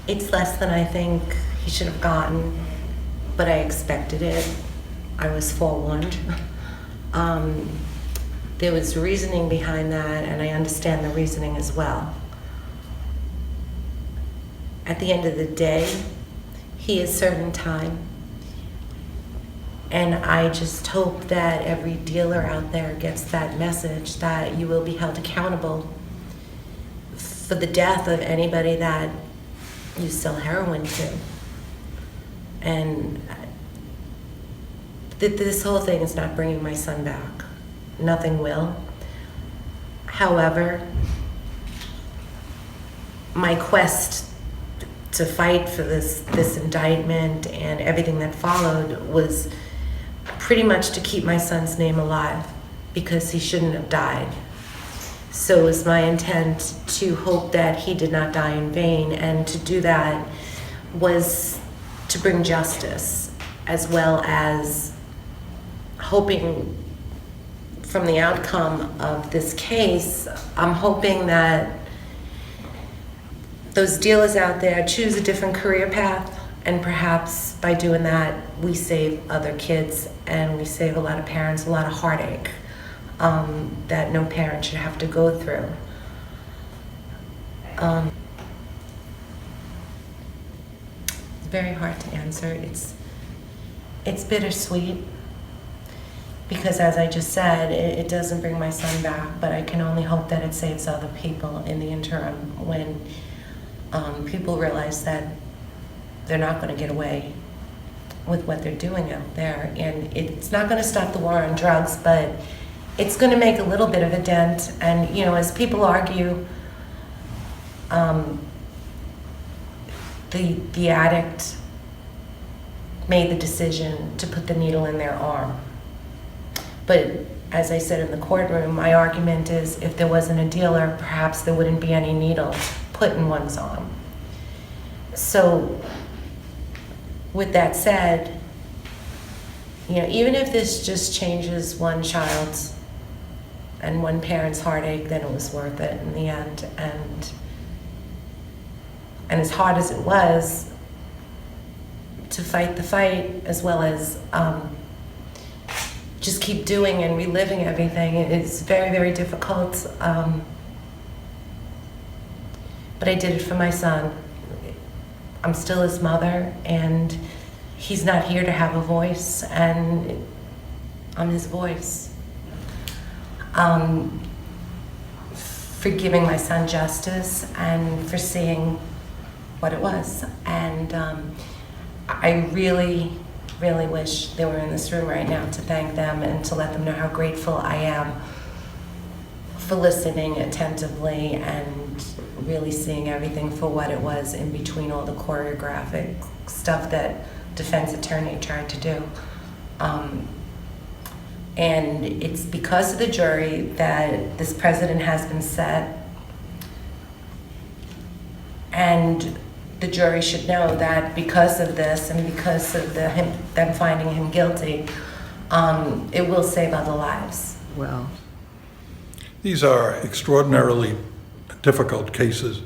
It's less than I think he should have gotten, but I expected it. I was forewarned. There was reasoning behind that, and I understand the reasoning as well. At the end of the day, he is serving time. And I just hope that every dealer out there gets that message that you will be held accountable for the death of anybody that you sell heroin to. And this whole thing is not bringing my son back. Nothing will. However, my quest to fight for this indictment and everything that followed was pretty much to keep my son's name alive, because he shouldn't have died. So it was my intent to hope that he did not die in vain, and to do that was to bring justice, as well as hoping from the outcome of this case, I'm hoping that those dealers out there choose a different career path, and perhaps by doing that, we save other kids and we save a lot of parents a lot of heartache that no parent should have to go through. It's very hard to answer. It's bittersweet, because as I just said, it doesn't bring my son back, but I can only hope that it saves other people in the interim when people realize that they're not going to get away with what they're doing out there. And it's not going to stop the war on drugs, but it's going to make a little bit of a dent. And, as people argue, the addict made the decision to put the needle in their arm. But as I said in the courtroom, my argument is if there wasn't a dealer, perhaps there wouldn't be any needle put in one's arm. So with that said, even if this just changes one child's and one parent's heartache, then it was worth it in the end. And as hard as it was to fight the fight, as well as just keep doing and reliving everything, it's very, very difficult. But I did it for my son. I'm still his mother, and he's not here to have a voice, and I'm his voice. For giving my son justice and for seeing what it was. And I really, really wish they were in this room right now to thank them and to let them know how grateful I am for listening attentively and really seeing everything for what it was in between all the choreographic stuff that defense attorney tried to do. And it's because of the jury that this precedent has been set, and the jury should know that because of this and because of them finding him guilty, it will save other lives. Well, these are extraordinarily difficult cases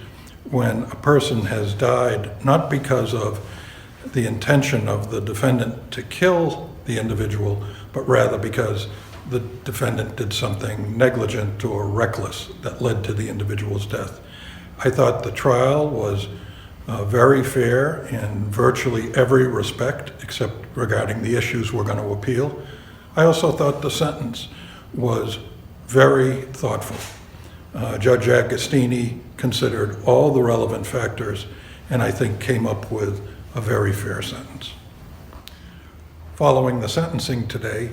when a person has died not because of the intention of the defendant to kill the individual, but rather because the defendant did something negligent or reckless that led to the individual's death. I thought the trial was very fair in virtually every respect, except regarding the issues we're going to appeal. I also thought the sentence was very thoughtful. Judge Agostini considered all the relevant factors and I think came up with a very fair sentence. Following the sentencing today,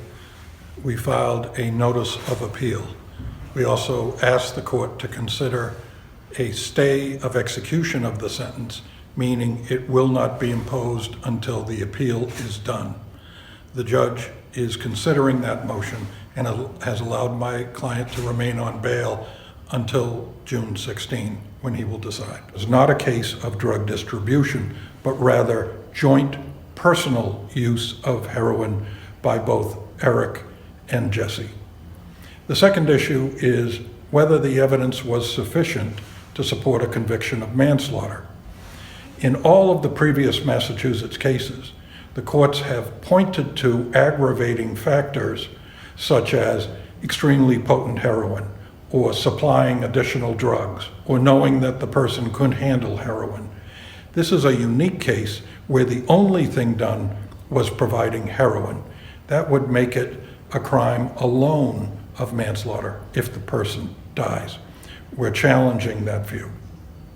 we filed a notice of appeal. We also asked the court to consider a stay of execution of the sentence, meaning it will not be imposed until the appeal is done. The judge is considering that motion and has allowed my client to remain on bail until June 16, when he will decide. It's not a case of drug distribution, but rather joint personal use of heroin by both Eric and Jesse. The second issue is whether the evidence was sufficient to support a conviction of manslaughter. In all of the previous Massachusetts cases, the courts have pointed to aggravating factors such as extremely potent heroin, or supplying additional drugs, or knowing that the person couldn't handle heroin. This is a unique case where the only thing done was providing heroin. That would make it a crime alone of manslaughter if the person dies. We're challenging that view.